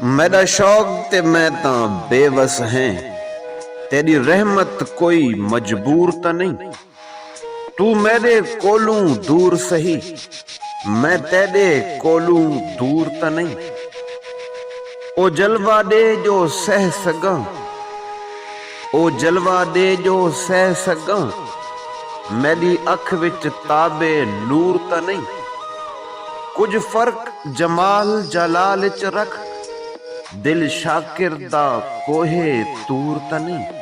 मेरा शौक ते मैं तां बेवस हैं, तेरी रहमत कोई मजबूर ता नहीं। तू मेरे कोलू दूर सही, मैं तेरे कोलू दूर ता नहीं। ओ जलवा दे जो सह सगां, ओ जलवा दे जो सह सगां, मेरी अख विच ताबे नूर ता नहीं। कुछ फर्क जमाल जलाल च रख, दिल शाकिर दा कोहे तूर ता नहीं।